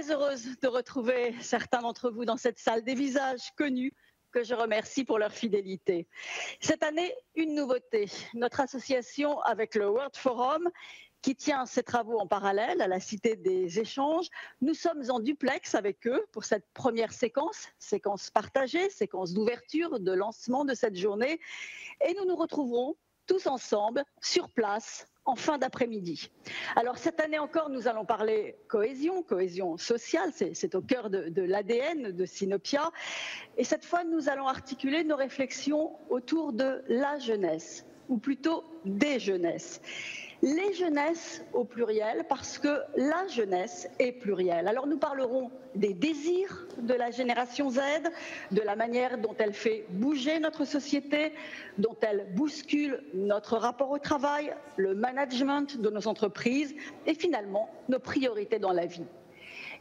très heureuse de retrouver certains d'entre vous dans cette salle, des visages connus que je remercie pour leur fidélité. Cette année, une nouveauté. Notre association avec le World Forum, qui tient ses travaux en parallèle à la Cité des Échanges. Nous sommes en duplex avec eux pour cette première séquence partagée, séquence d'ouverture, de lancement de cette journée. Et nous nous retrouverons tous ensemble, sur place, en fin d'après-midi. Alors cette année encore, nous allons parler cohésion sociale, c'est au cœur de l'ADN de Sinopia. Et cette fois, nous allons articuler nos réflexions autour de la jeunesse, ou plutôt des jeunesses. Les jeunesses au pluriel, parce que la jeunesse est plurielle. Alors nous parlerons des désirs de la génération Z, de la manière dont elle fait bouger notre société, dont elle bouscule notre rapport au travail, le management de nos entreprises et finalement nos priorités dans la vie.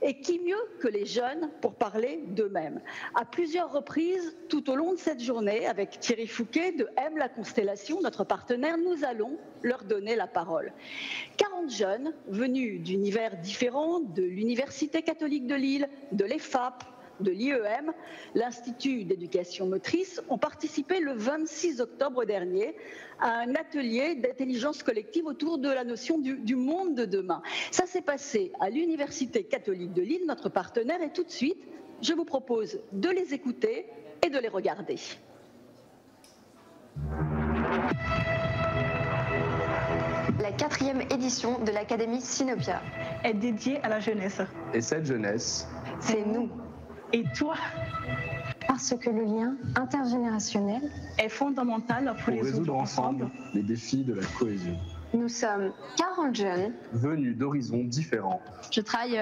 Et qui mieux que les jeunes pour parler d'eux-mêmes? À plusieurs reprises, tout au long de cette journée, avec Thierry Fouquet de M la Constellation, notre partenaire, nous allons leur donner la parole. 40 jeunes venus d'univers différents, de l'Université catholique de Lille, de l'EFAP, de l'IEM, l'Institut d'éducation motrice, ont participé le 26 octobre dernier à un atelier d'intelligence collective autour de la notion du monde de demain. Ça s'est passé à l'Université catholique de Lille, notre partenaire, et tout de suite, je vous propose de les écouter et de les regarder. La 4e édition de l'Académie Sinopia est dédiée à la jeunesse. Et cette jeunesse, c'est nous. Et toi? Parce que le lien intergénérationnel est fondamental pour résoudre ensemble les défis de la cohésion. Nous sommes 40 jeunes venus d'horizons différents. Je travaille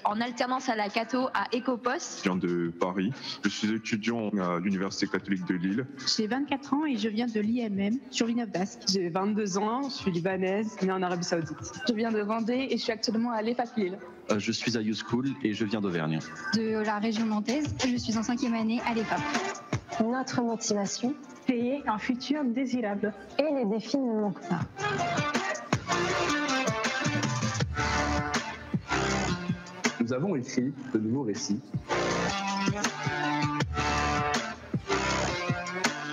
en alternance à la Cato à Ecopost. Je viens de Paris. Je suis étudiant à l'Université catholique de Lille. J'ai 24 ans et je viens de l'IMM sur Villeneuve d'Ascq. J'ai 22 ans, je suis libanaise, née en Arabie Saoudite. Je viens de Vendée et je suis actuellement à l'EFAP Lille. Je suis à YouSchool et je viens d'Auvergne. De la région nantaise, je suis en 5e année à l'EFAP. Notre motivation, créer un futur désirable. Et les défis ne manquent pas. Nous avons écrit de nouveaux récits.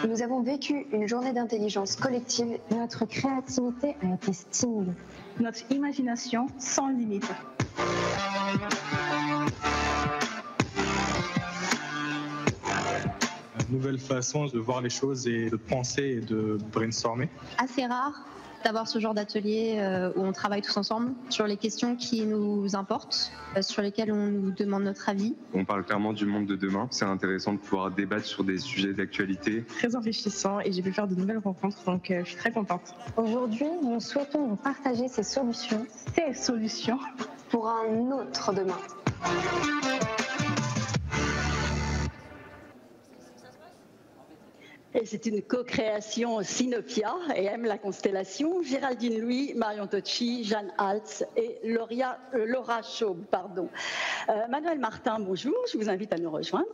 Nous avons vécu une journée d'intelligence collective. Notre créativité a été stimulée. Notre imagination sans limite. Une nouvelle façon de voir les choses et de penser et de brainstormer. Assez rare d'avoir ce genre d'atelier où on travaille tous ensemble sur les questions qui nous importent, sur lesquelles on nous demande notre avis. On parle clairement du monde de demain. C'est intéressant de pouvoir débattre sur des sujets d'actualité. Très enrichissant et j'ai pu faire de nouvelles rencontres, donc je suis très contente. Aujourd'hui, nous souhaitons vous partager ces solutions pour un autre demain. Et c'est une co-création Sinopia et M la Constellation, Géraldine Louis, Marion Tocci, Jeanne Altz et Laura Schaub. Manuel Martin, bonjour, je vous invite à nous rejoindre.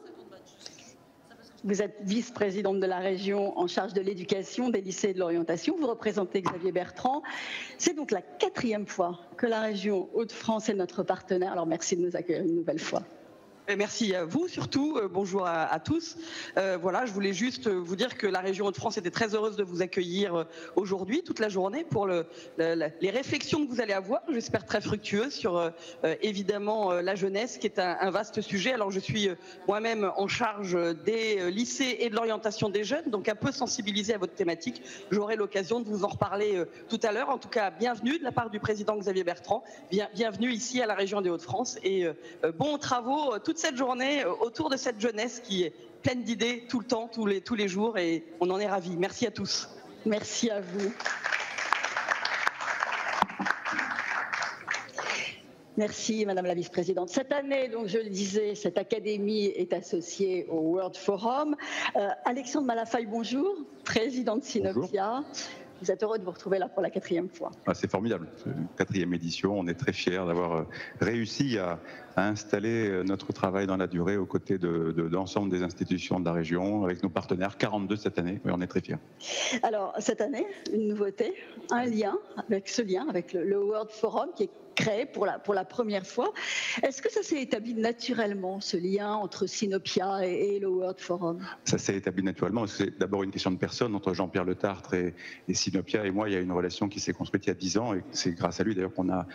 Vous êtes vice-présidente de la région en charge de l'éducation, des lycées et de l'orientation. Vous représentez Xavier Bertrand. C'est donc la 4e fois que la région Hauts-de-France est notre partenaire. Alors merci de nous accueillir une nouvelle fois. Merci à vous surtout, bonjour à tous. Voilà, je voulais juste vous dire que la région Hauts-de-France était très heureuse de vous accueillir aujourd'hui, toute la journée, pour les réflexions que vous allez avoir, j'espère très fructueuses, sur évidemment la jeunesse, qui est un vaste sujet. Alors je suis moi-même en charge des lycées et de l'orientation des jeunes, donc un peu sensibilisée à votre thématique. J'aurai l'occasion de vous en reparler tout à l'heure. En tout cas, bienvenue de la part du président Xavier Bertrand, bienvenue ici à la région des Hauts-de-France et bons travaux toute cette journée autour de cette jeunesse qui est pleine d'idées tout le temps, tous les jours, et on en est ravis. Merci à tous. Merci à vous. Merci Madame la Vice-présidente. Cette année, donc je le disais, cette académie est associée au World Forum. Alexandre Malafaille, bonjour, président de Sinopia. Bonjour. Vous êtes heureux de vous retrouver là pour la 4e fois. C'est formidable, 4e édition. On est très fiers d'avoir réussi à installer notre travail dans la durée aux côtés de l'ensemble des institutions de la région, avec nos partenaires, 42 cette année. Oui, on est très fiers. Alors, cette année, une nouveauté, un lien avec le World Forum qui est créé pour la première fois. Est-ce que ça s'est établi naturellement, ce lien entre Sinopia et le World Forum? Ça s'est établi naturellement, parce que c'est d'abord une question de personne entre Jean-Pierre Le Tartre et Sinopia et moi. Il y a une relation qui s'est construite il y a 10 ans, et c'est grâce à lui d'ailleurs qu'on a,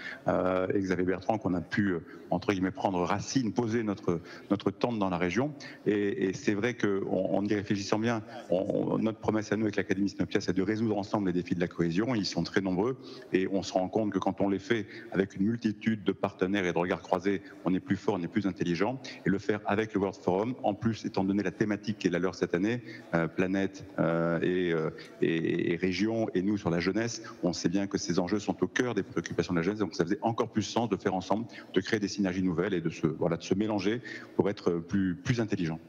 Xavier Bertrand, qu'on a pu, entre guillemets, prendre racine, poser notre tente dans la région. Et c'est vrai qu'en y réfléchissant bien, notre promesse à nous avec l'Académie Sinopia, c'est de résoudre ensemble les défis de la cohésion. Ils sont très nombreux, et on se rend compte que quand on les fait avec une multitude de partenaires et de regards croisés, on est plus fort, on est plus intelligent. Et le faire avec le World Forum, en plus, étant donné la thématique qui est la leur cette année, planète et région, et nous sur la jeunesse, on sait bien que ces enjeux sont au cœur des préoccupations de la jeunesse, donc ça faisait encore plus sens de faire ensemble, de créer des synergies nouvelles et de se mélanger pour être plus intelligent.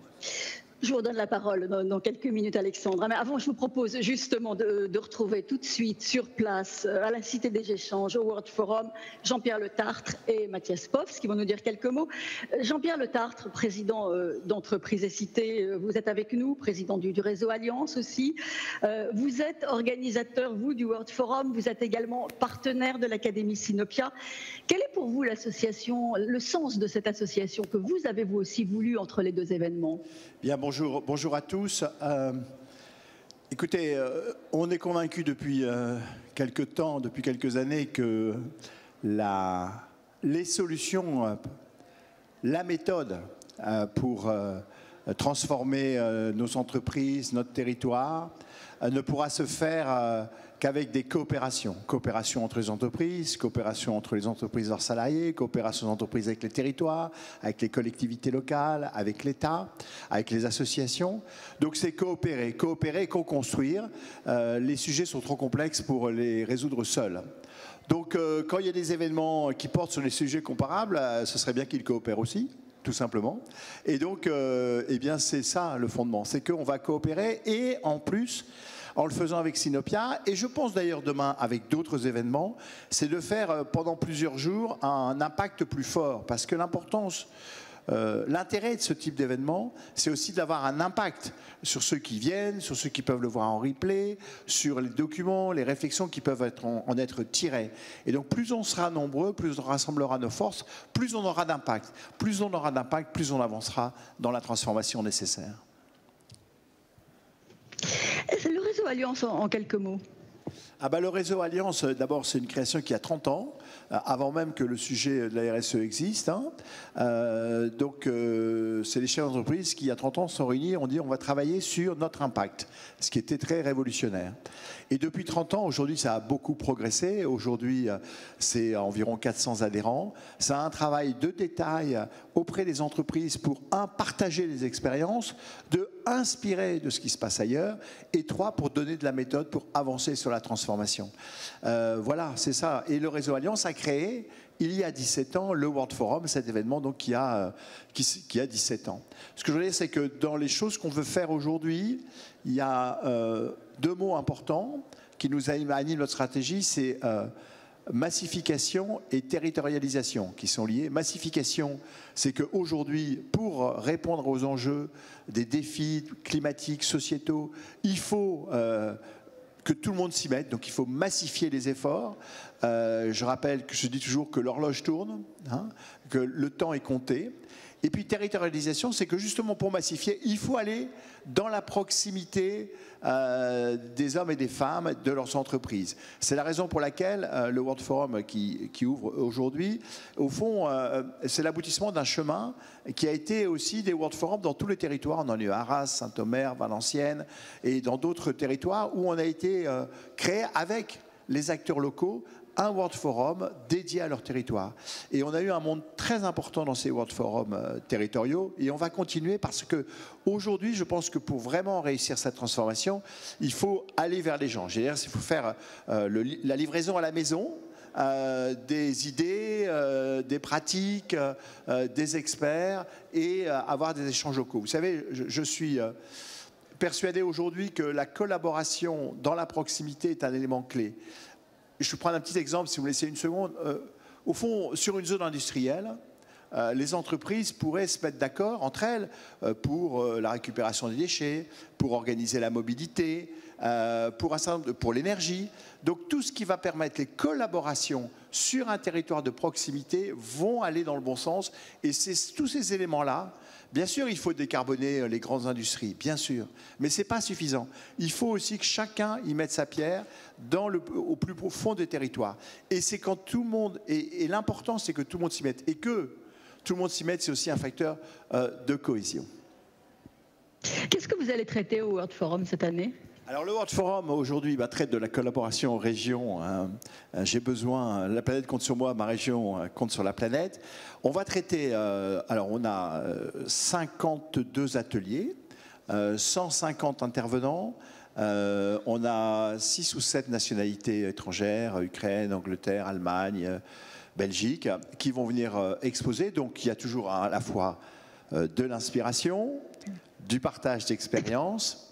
Je vous redonne la parole dans quelques minutes, Alexandre. Mais avant, je vous propose justement de retrouver tout de suite sur place, à la Cité des Échanges, au World Forum, Jean-Pierre Le Tartre et Mathias Poffs, qui vont nous dire quelques mots. Jean-Pierre Le Tartre, président d'Entreprise et Cité, vous êtes avec nous, président du réseau Alliance aussi. Vous êtes organisateur, vous, du World Forum. Vous êtes également partenaire de l'Académie Sinopia. Quel est pour vous l'association, le sens de cette association que vous avez vous aussi voulu entre les deux événements? Bien, bonjour à tous. Écoutez, on est convaincu depuis quelques temps, depuis quelques années, que les solutions, la méthode pour transformer nos entreprises, notre territoire, ne pourra se faire qu'avec des coopérations. Coopération entre les entreprises, coopération entre les entreprises et leurs salariés, coopération d'entreprises avec les territoires, avec les collectivités locales, avec l'État, avec les associations. Donc c'est coopérer, co-construire. Les sujets sont trop complexes pour les résoudre seuls. Donc quand il y a des événements qui portent sur des sujets comparables, ce serait bien qu'ils coopèrent aussi, tout simplement. Et donc, eh bien, c'est ça le fondement, c'est qu'on va coopérer et en plus, en le faisant avec Sinopia, et je pense d'ailleurs demain avec d'autres événements, c'est de faire pendant plusieurs jours un impact plus fort, parce que l'importance, l'intérêt de ce type d'événement, c'est aussi d'avoir un impact sur ceux qui viennent, sur ceux qui peuvent le voir en replay, sur les documents, les réflexions qui peuvent en être tirées. Et donc plus on sera nombreux, plus on rassemblera nos forces, plus on aura d'impact. Plus on aura d'impact, plus on avancera dans la transformation nécessaire. Le réseau Alliance, en quelques mots. Le réseau Alliance, d'abord, c'est une création qui a 30 ans, avant même que le sujet de la RSE existe. Donc, c'est les chefs d'entreprise qui, il y a 30 ans, se sont réunis et ont dit on va travailler sur notre impact, ce qui était très révolutionnaire. Et depuis 30 ans, aujourd'hui, ça a beaucoup progressé. Aujourd'hui, c'est environ 400 adhérents. Ça a un travail de détail auprès des entreprises pour, partager les expériences, inspirer de ce qui se passe ailleurs, et 3, pour donner de la méthode pour avancer sur la transformation. Voilà, c'est ça. Et le réseau Alliance a créé, il y a 17 ans, le World Forum, cet événement donc, qui a 17 ans. Ce que je veux dire, c'est que dans les choses qu'on veut faire aujourd'hui, il y a 2 mots importants qui nous animent notre stratégie, c'est massification et territorialisation qui sont liés. Massification, c'est qu'aujourd'hui, pour répondre aux enjeux des défis climatiques, sociétaux, il faut que tout le monde s'y mette, donc il faut massifier les efforts. Je rappelle que je dis toujours que l'horloge tourne, que le temps est compté. Et puis territorialisation, c'est que justement pour massifier, il faut aller dans la proximité des hommes et des femmes de leurs entreprises. C'est la raison pour laquelle le World Forum qui ouvre aujourd'hui, au fond, c'est l'aboutissement d'un chemin qui a été aussi des World Forums dans tous les territoires. On en a eu Arras, Saint-Omer, Valenciennes et dans d'autres territoires où on a été créé avec les acteurs locaux un World Forum dédié à leur territoire. Et on a eu un monde très important dans ces World Forums territoriaux et on va continuer parce que aujourd'hui, je pense que pour vraiment réussir cette transformation, il faut aller vers les gens. Il faut faire la livraison à la maison, des idées, des pratiques, des experts et avoir des échanges locaux. Vous savez, je suis persuadé aujourd'hui que la collaboration dans la proximité est un élément clé. Je vais prendre un petit exemple, si vous me laissez une seconde. Au fond, sur une zone industrielle, les entreprises pourraient se mettre d'accord entre elles pour la récupération des déchets, pour organiser la mobilité, pour l'énergie. Donc tout ce qui va permettre les collaborations sur un territoire de proximité vont aller dans le bon sens. Et c'est tous ces éléments-là. Bien sûr, il faut décarboner les grandes industries, bien sûr, mais ce n'est pas suffisant. Il faut aussi que chacun y mette sa pierre au plus profond des territoires. Et c'est quand tout le monde, et l'important c'est que tout le monde s'y mette, et que tout le monde s'y mette, c'est aussi un facteur de cohésion. Qu'est-ce que vous allez traiter au World Forum cette année ? Alors le World Forum aujourd'hui traite de la collaboration en région. J'ai besoin, la planète compte sur moi, ma région compte sur la planète. On va traiter, alors on a 52 ateliers, 150 intervenants, on a 6 ou 7 nationalités étrangères, Ukraine, Angleterre, Allemagne, Belgique, qui vont venir exposer. Donc il y a toujours à la fois de l'inspiration, du partage d'expériences.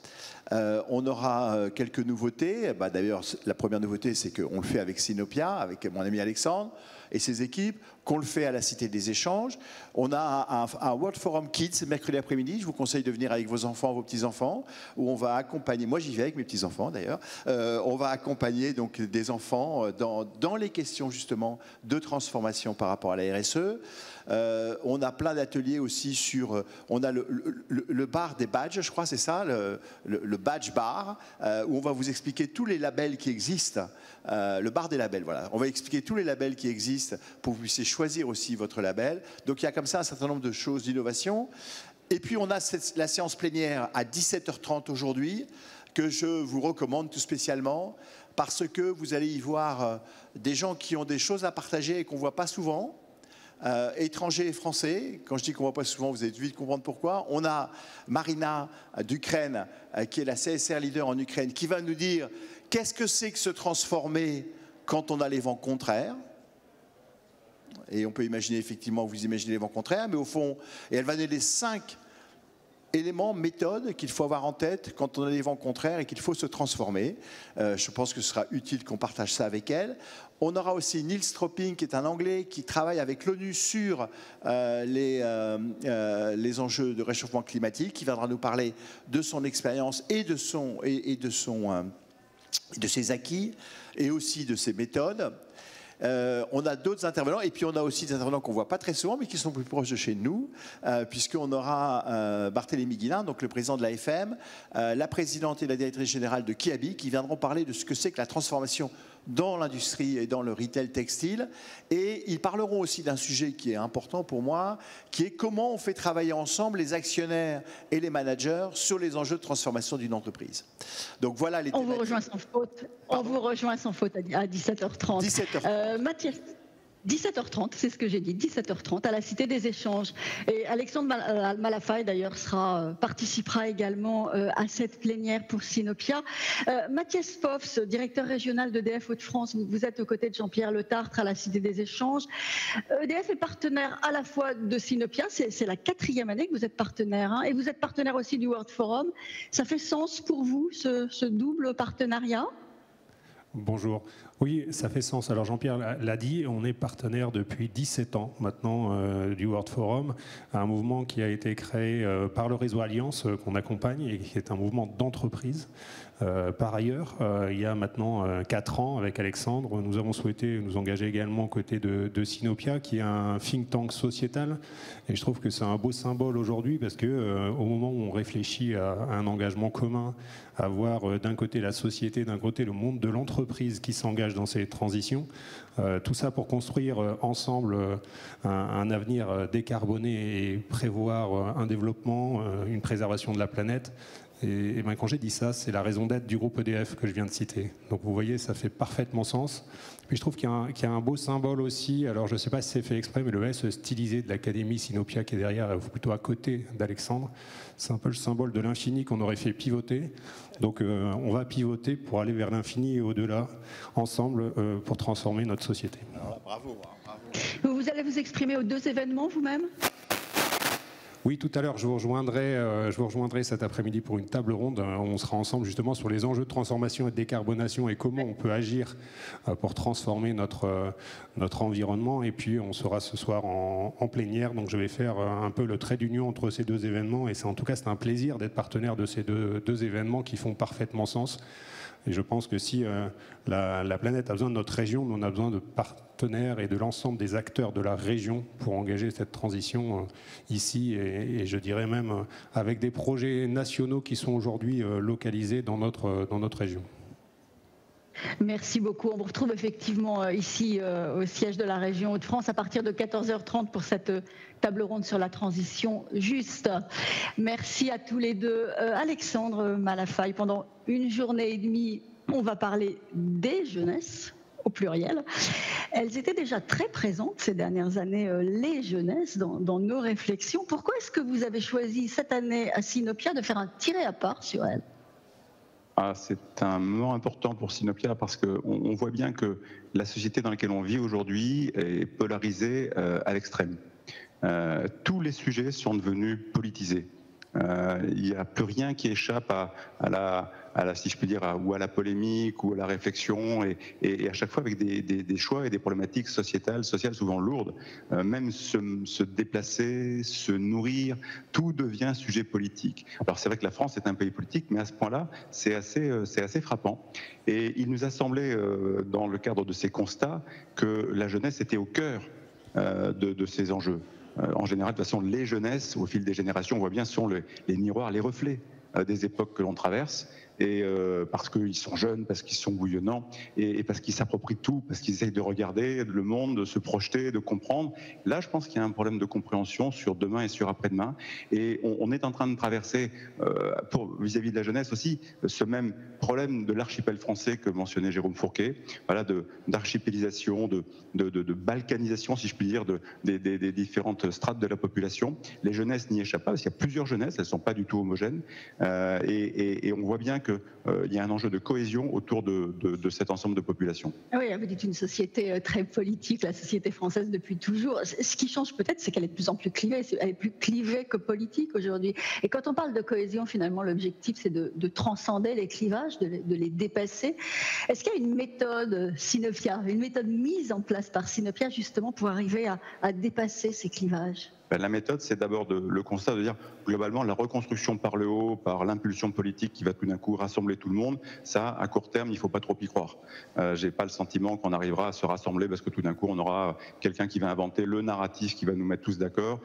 On aura quelques nouveautés. D'ailleurs, la première nouveauté, c'est qu'on le fait avec Sinopia, avec mon ami Alexandre et ses équipes, qu'on le fait à la Cité des Échanges. On a un World Forum Kids mercredi après-midi. Je vous conseille de venir avec vos enfants, vos petits-enfants, où on va accompagner, moi j'y vais avec mes petits-enfants d'ailleurs, on va accompagner donc des enfants dans les questions justement de transformation par rapport à la RSE. On a plein d'ateliers aussi sur, on a le bar des badges, je crois, c'est ça, le badge bar, où on va vous expliquer tous les labels qui existent, le bar des labels, voilà. On va expliquer tous les labels qui existent pour que vous puissiez choisir aussi votre label. Donc il y a comme ça un certain nombre de choses d'innovation. Et puis on a la séance plénière à 17h30 aujourd'hui, que je vous recommande tout spécialement, parce que vous allez y voir des gens qui ont des choses à partager et qu'on ne voit pas souvent. Étrangers et français, quand je dis qu'on ne voit pas souvent, vous allez vite comprendre pourquoi. On a Marina d'Ukraine, qui est la CSR leader en Ukraine, qui va nous dire qu'est-ce que c'est que se transformer quand on a les vents contraires. Et on peut imaginer effectivement, vous imaginez les vents contraires, mais au fond, et elle va donner les 5 éléments, méthodes qu'il faut avoir en tête quand on a des vents contraires et qu'il faut se transformer. Je pense que ce sera utile qu'on partage ça avec elle. On aura aussi Niels Tropping, qui est un Anglais qui travaille avec l'ONU sur les enjeux de réchauffement climatique, qui viendra nous parler de son expérience et de ses acquis et aussi de ses méthodes. On a d'autres intervenants et puis on a aussi des intervenants qu'on ne voit pas très souvent mais qui sont plus proches de chez nous puisqu'on aura Barthélémy Guilin, donc le président de l'AFM, la présidente et la directrice générale de Kiabi qui viendront parler de ce que c'est que la transformation dans l'industrie et dans le retail textile. Et ils parleront aussi d'un sujet qui est important pour moi, qui est comment on fait travailler ensemble les actionnaires et les managers sur les enjeux de transformation d'une entreprise. Donc voilà les thématiques. On vous rejoint sans faute. On vous rejoint sans faute à 17h30. 17h30. Mathias, 17h30, c'est ce que j'ai dit, 17h30 à la Cité des Échanges. Et Alexandre Malafaye d'ailleurs participera également à cette plénière pour Sinopia. Mathias Pofs, directeur régional d'EDF Hauts-de-France, vous êtes aux côtés de Jean-Pierre Le Tartre à la Cité des Échanges. EDF est partenaire à la fois de Sinopia, c'est la 4e année que vous êtes partenaire, hein, et vous êtes partenaire aussi du World Forum. Ça fait sens pour vous, ce double partenariat ? Bonjour. Oui, ça fait sens. Alors Jean-Pierre l'a dit, on est partenaire depuis 17 ans maintenant du World Forum, un mouvement qui a été créé par le réseau Alliance qu'on accompagne et qui est un mouvement d'entreprise. Par ailleurs, il y a maintenant 4 ans avec Alexandre, nous avons souhaité nous engager également aux côtés de Sinopia, qui est un think tank sociétal. Et je trouve que c'est un beau symbole aujourd'hui parce que au moment où on réfléchit à un engagement commun, à voir d'un côté la société, d'un côté le monde de l'entreprise qui s'engage dans ces transitions, tout ça pour construire ensemble un avenir décarboné et prévoir un développement, une préservation de la planète. Et ben quand j'ai dit ça, c'est la raison d'être du groupe EDF que je viens de citer. Donc vous voyez, ça fait parfaitement sens. Puis je trouve qu'il y a un beau symbole aussi, alors je ne sais pas si c'est fait exprès, mais le S stylisé de l'Académie Sinopia qui est derrière, plutôt à côté d'Alexandre, c'est un peu le symbole de l'infini qu'on aurait fait pivoter. Donc on va pivoter pour aller vers l'infini et au-delà, ensemble, pour transformer notre société. Alors là, bravo, bravo. Vous allez vous exprimer aux 2 événements vous-même ? Oui, tout à l'heure, je vous rejoindrai cet après-midi pour une table ronde. On sera ensemble justement sur les enjeux de transformation et de décarbonation et comment on peut agir pour transformer notre environnement. Et puis, on sera ce soir en plénière. Donc, je vais faire un peu le trait d'union entre ces deux événements. Et en tout cas, c'est un plaisir d'être partenaire de ces deux événements qui font parfaitement sens. Et je pense que si la planète a besoin de notre région, on a besoin de partenaires et de l'ensemble des acteurs de la région pour engager cette transition ici et je dirais même avec des projets nationaux qui sont aujourd'hui localisés dans notre région. Merci beaucoup. On vous retrouve effectivement ici au siège de la région Hauts-de-France à partir de 14h30 pour cette table ronde sur la transition juste. Merci à tous les deux. Alexandre Malafaille, pendant une journée et demie, on va parler des jeunesses au pluriel. Elles étaient déjà très présentes ces dernières années, les jeunesses, dans nos réflexions. Pourquoi est-ce que vous avez choisi cette année à Sinopia de faire un tiré à part sur elles ? C'est un moment important pour Sinopia parce qu'on voit bien que la société dans laquelle on vit aujourd'hui est polarisée à l'extrême. Tous les sujets sont devenus politisés. Il n'y a plus rien qui échappe à la, si je puis dire, ou à la polémique ou à la réflexion, et à chaque fois avec des choix et des problématiques sociales souvent lourdes. Même se déplacer, se nourrir, tout devient sujet politique. Alors c'est vrai que la France est un pays politique, mais à ce point-là, c'est assez frappant. Et il nous a semblé, dans le cadre de ces constats, que la jeunesse était au cœur de ces enjeux. En général, de toute façon, les jeunesses, au fil des générations, on voit bien, sont les miroirs, les reflets des époques que l'on traverse, et parce qu'ils sont jeunes, parce qu'ils sont bouillonnants, et parce qu'ils s'approprient tout, parce qu'ils essayent de regarder le monde, de se projeter, de comprendre. Là, je pense qu'il y a un problème de compréhension sur demain et sur après-demain, et on est en train de traverser, vis-à-vis de la jeunesse aussi, ce même problème de l'archipel français que mentionnait Jérôme Fourquet, voilà, d'archipélisation, de balkanisation, si je puis dire, des différentes strates de la population. Les jeunesses n'y échappent pas, parce qu'il y a plusieurs jeunesses, elles ne sont pas du tout homogènes, et on voit bien qu'il y a un enjeu de cohésion autour de cet ensemble de populations. Oui, vous dites une société très politique, la société française depuis toujours. Ce qui change peut-être, c'est qu'elle est de plus en plus clivée. Elle est plus clivée que politique aujourd'hui. Et quand on parle de cohésion, finalement, l'objectif, c'est de transcender les clivages, de les dépasser. Est-ce qu'il y a une méthode Sinopia, une méthode mise en place par Sinopia, justement, pour arriver à dépasser ces clivages ? La méthode, c'est d'abord le constat de dire, globalement, la reconstruction par le haut, par l'impulsion politique qui va tout d'un coup rassembler tout le monde, ça, à court terme, il ne faut pas trop y croire. J'ai pas le sentiment qu'on arrivera à se rassembler parce que tout d'un coup, on aura quelqu'un qui va inventer le narratif qui va nous mettre tous d'accord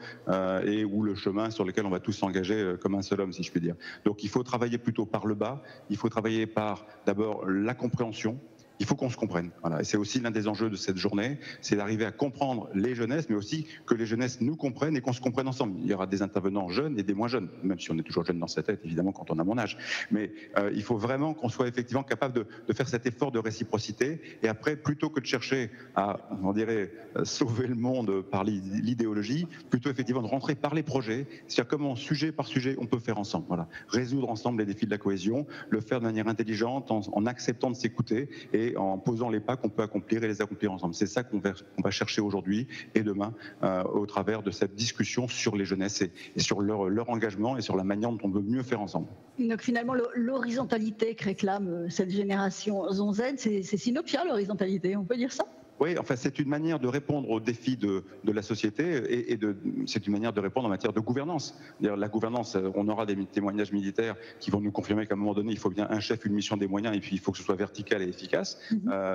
et ou le chemin sur lequel on va tous s'engager comme un seul homme, si je puis dire. Donc, il faut travailler plutôt par le bas. Il faut travailler par, d'abord, la compréhension. Il faut qu'on se comprenne. Voilà. Et c'est aussi l'un des enjeux de cette journée, c'est d'arriver à comprendre les jeunesses, mais aussi que les jeunesses nous comprennent et qu'on se comprenne ensemble. Il y aura des intervenants jeunes et des moins jeunes, même si on est toujours jeune dans sa tête, évidemment, quand on a mon âge. Mais il faut vraiment qu'on soit effectivement capable de faire cet effort de réciprocité. Et après, plutôt que de chercher à, on dirait, sauver le monde par l'idéologie, plutôt effectivement de rentrer par les projets, c'est-à-dire comment, sujet par sujet, on peut faire ensemble. Voilà. Résoudre ensemble les défis de la cohésion, le faire de manière intelligente, en acceptant de s'écouter et en posant les pas qu'on peut accomplir et les accomplir ensemble. C'est ça qu'on va chercher aujourd'hui et demain au travers de cette discussion sur les jeunesses et sur leur engagement et sur la manière dont on veut mieux faire ensemble. Donc finalement, l'horizontalité que réclame cette génération Z, c'est Sinopia, l'horizontalité, on peut dire ça ? Oui, enfin, c'est une manière de répondre aux défis de la société et c'est une manière de répondre en matière de gouvernance. La gouvernance, on aura des témoignages militaires qui vont nous confirmer qu'à un moment donné, il faut bien un chef, une mission, des moyens, et puis il faut que ce soit vertical et efficace.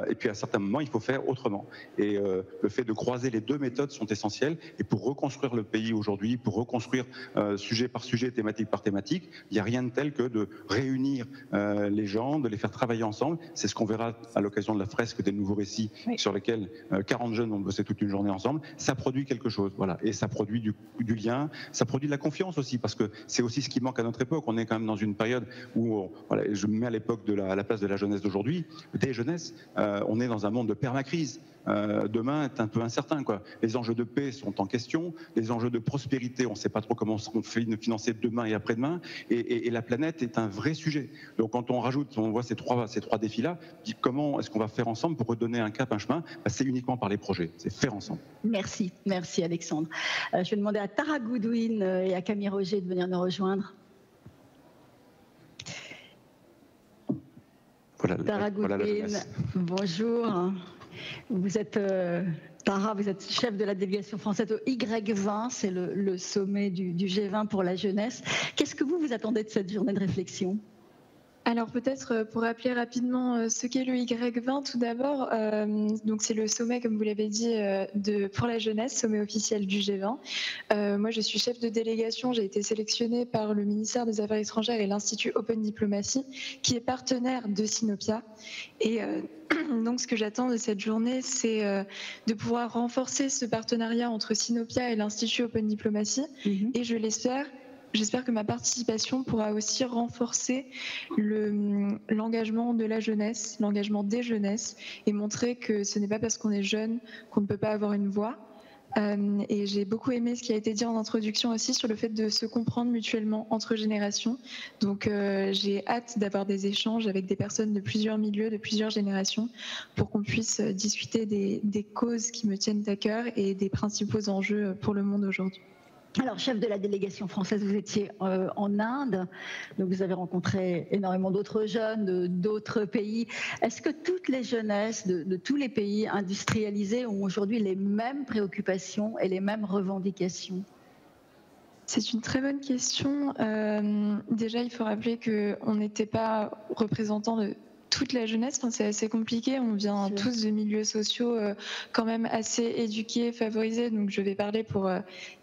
Et puis à certains moments, il faut faire autrement. Et le fait de croiser les deux méthodes sont essentielles. Et pour reconstruire le pays aujourd'hui, pour reconstruire sujet par sujet, thématique par thématique, il n'y a rien de tel que de réunir les gens, de les faire travailler ensemble. C'est ce qu'on verra à l'occasion de la fresque des nouveaux récits sur lesquels 40 jeunes ont bossé toute une journée ensemble, ça produit quelque chose, voilà, et ça produit du lien, ça produit de la confiance aussi, parce que c'est aussi ce qui manque à notre époque. On est quand même dans une période où, voilà, je me mets à l'époque à la place de la jeunesse d'aujourd'hui, des jeunesses, on est dans un monde de permacrise. demain est un peu incertain, quoi. Les enjeux de paix sont en question, les enjeux de prospérité, on ne sait pas trop comment on fait financer demain et après-demain, et la planète est un vrai sujet. Donc quand on voit ces trois défis-là, comment est-ce qu'on va faire ensemble pour redonner un cap, un chemin? C'est uniquement par les projets, c'est faire ensemble. Merci Alexandre. Je vais demander à Tara Goodwin et à Camille Roger de venir nous rejoindre. Tara Goodwin, bonjour. Vous êtes Tara, vous êtes chef de la délégation française au Y20, c'est le sommet du G20 pour la jeunesse. Qu'est-ce que vous attendez de cette journée de réflexion ? Alors peut-être pour rappeler rapidement ce qu'est le Y20 tout d'abord, donc c'est le sommet, comme vous l'avez dit, pour la jeunesse, sommet officiel du G20. Moi je suis chef de délégation, j'ai été sélectionnée par le ministère des Affaires étrangères et l'Institut Open Diplomacy, qui est partenaire de Sinopia. Et donc ce que j'attends de cette journée, c'est de pouvoir renforcer ce partenariat entre Sinopia et l'Institut Open Diplomacy, et j'espère que ma participation pourra aussi renforcer l'engagement de la jeunesse, l'engagement des jeunesses, et montrer que ce n'est pas parce qu'on est jeune qu'on ne peut pas avoir une voix. Et j'ai beaucoup aimé ce qui a été dit en introduction aussi sur le fait de se comprendre mutuellement entre générations. Donc j'ai hâte d'avoir des échanges avec des personnes de plusieurs milieux, de plusieurs générations, pour qu'on puisse discuter des causes qui me tiennent à cœur et des principaux enjeux pour le monde aujourd'hui. Alors, chef de la délégation française, vous étiez en Inde, donc vous avez rencontré énormément d'autres jeunes, d'autres pays. Est-ce que toutes les jeunesses de tous les pays industrialisés ont aujourd'hui les mêmes préoccupations et les mêmes revendications ? C'est une très bonne question. Déjà, il faut rappeler qu'on n'était pas représentant de toute la jeunesse, c'est assez compliqué, on vient tous de milieux sociaux quand même assez éduqués, favorisés, donc je vais parler pour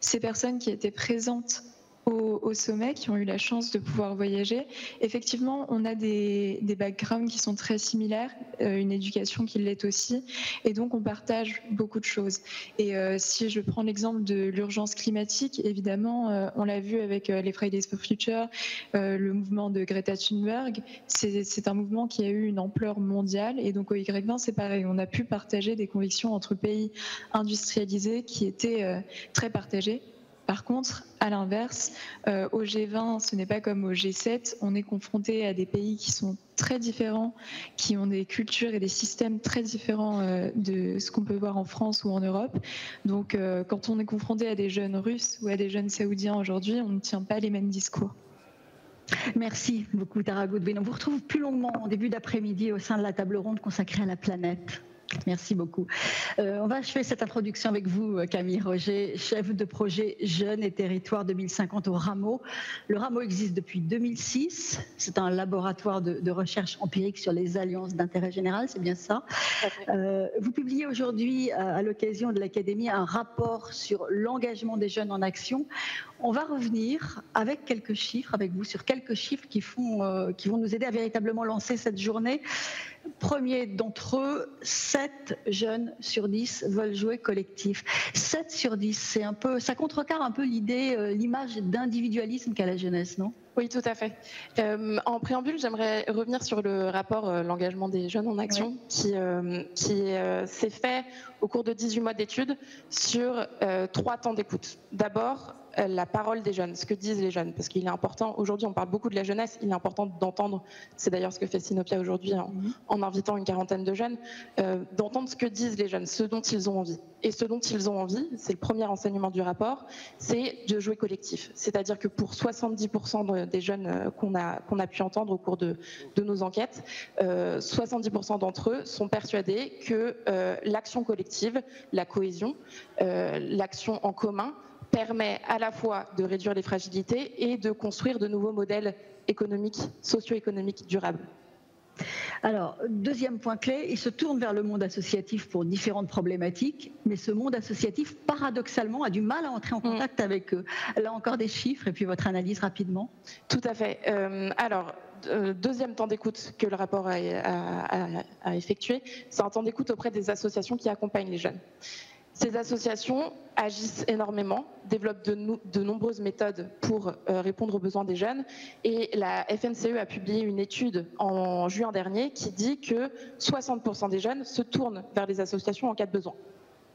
ces personnes qui étaient présentes au sommet, qui ont eu la chance de pouvoir voyager. Effectivement, on a des backgrounds qui sont très similaires, une éducation qui l'est aussi, et donc on partage beaucoup de choses. Et si je prends l'exemple de l'urgence climatique, évidemment, on l'a vu avec les Fridays for Future, le mouvement de Greta Thunberg, c'est un mouvement qui a eu une ampleur mondiale, et donc au Y20, c'est pareil, on a pu partager des convictions entre pays industrialisés qui étaient très partagées. Par contre, à l'inverse, au G20, ce n'est pas comme au G7, on est confronté à des pays qui sont très différents, qui ont des cultures et des systèmes très différents de ce qu'on peut voir en France ou en Europe. Donc quand on est confronté à des jeunes Russes ou à des jeunes Saoudiens aujourd'hui, on ne tient pas les mêmes discours. Merci beaucoup Tara Goodwin. On vous retrouve plus longuement en début d'après-midi au sein de la table ronde consacrée à la planète. Merci beaucoup. On va achever cette introduction avec vous, Camille Roger, chef de projet Jeunes et Territoires 2050 au Rameau. Le Rameau existe depuis 2006. C'est un laboratoire de recherche empirique sur les alliances d'intérêt général, c'est bien ça. Vous publiez aujourd'hui, à l'occasion de l'Académie, un rapport sur l'engagement des jeunes en action. On va revenir avec quelques chiffres, avec vous, sur quelques chiffres qui vont nous aider à véritablement lancer cette journée. Premier d'entre eux, 7 jeunes sur 10 veulent jouer collectif. 7 sur 10, ça contrecarre un peu l'image d'individualisme qu'a la jeunesse, non ? Oui, tout à fait. En préambule, j'aimerais revenir sur le rapport L'engagement des jeunes en action, qui s'est fait au cours de 18 mois d'études sur 3 temps d'écoute. D'abord, la parole des jeunes, ce que disent les jeunes, parce qu'il est important, aujourd'hui on parle beaucoup de la jeunesse, il est important d'entendre, c'est d'ailleurs ce que fait Sinopia aujourd'hui en invitant une quarantaine de jeunes, d'entendre ce que disent les jeunes, ce dont ils ont envie. Et ce dont ils ont envie, c'est le premier enseignement du rapport, c'est de jouer collectif. C'est-à-dire que pour 70% des jeunes qu'on a pu entendre au cours de nos enquêtes, 70% d'entre eux sont persuadés que l'action collective, la cohésion, l'action en commun, permet à la fois de réduire les fragilités et de construire de nouveaux modèles économiques, socio-économiques durables. Alors, deuxième point clé, il se tourne vers le monde associatif pour différentes problématiques, mais ce monde associatif, paradoxalement, a du mal à entrer en contact avec eux. Là encore des chiffres et puis votre analyse rapidement. Tout à fait. Deuxième temps d'écoute que le rapport a effectué, c'est un temps d'écoute auprès des associations qui accompagnent les jeunes. Ces associations agissent énormément, développent de nombreuses méthodes pour répondre aux besoins des jeunes. Et la FNCE a publié une étude en juin dernier qui dit que 60% des jeunes se tournent vers les associations en cas de besoin.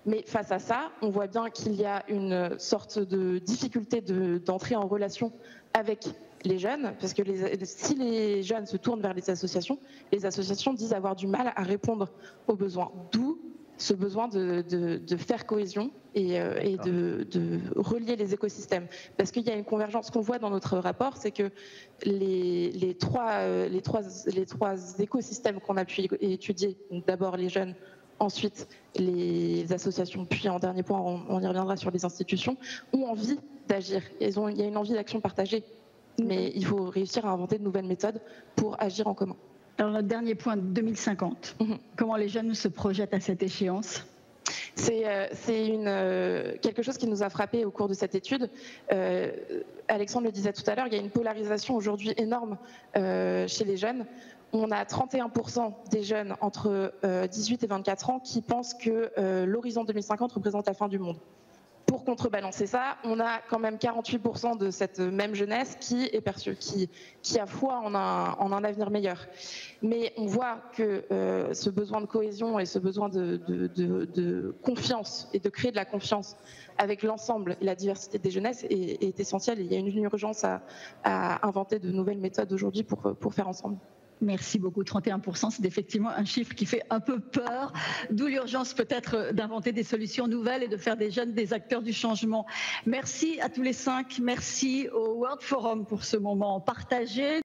Mais face à ça, on voit bien qu'il y a une sorte de difficulté d'entrer en relation avec les jeunes, parce que si les jeunes se tournent vers les associations disent avoir du mal à répondre aux besoins. D'où ce besoin de faire cohésion et de relier les écosystèmes. Parce qu'il y a une convergence. Ce qu'on voit dans notre rapport, c'est que les trois écosystèmes qu'on a pu étudier, donc d'abord les jeunes, ensuite les associations, puis en dernier point, on y reviendra sur les institutions, ont envie d'agir. Il y a une envie d'action partagée, mais il faut réussir à inventer de nouvelles méthodes pour agir en commun. Alors, notre dernier point, 2050. Comment les jeunes se projettent à cette échéance ? C'est quelque chose qui nous a frappé au cours de cette étude. Alexandre le disait tout à l'heure, il y a une polarisation aujourd'hui énorme chez les jeunes. On a 31% des jeunes entre 18 et 24 ans qui pensent que l'horizon 2050 représente la fin du monde. Pour contrebalancer ça, on a quand même 48% de cette même jeunesse qui est perçue, qui a foi en un avenir meilleur. Mais on voit que ce besoin de cohésion et ce besoin de confiance et de créer de la confiance avec l'ensemble et la diversité des jeunesses est essentiel. Il y a une urgence à inventer de nouvelles méthodes aujourd'hui pour faire ensemble. Merci beaucoup. 31%, c'est effectivement un chiffre qui fait un peu peur, d'où l'urgence peut-être d'inventer des solutions nouvelles et de faire des jeunes des acteurs du changement. Merci à tous les 5, merci au World Forum pour ce moment partagé.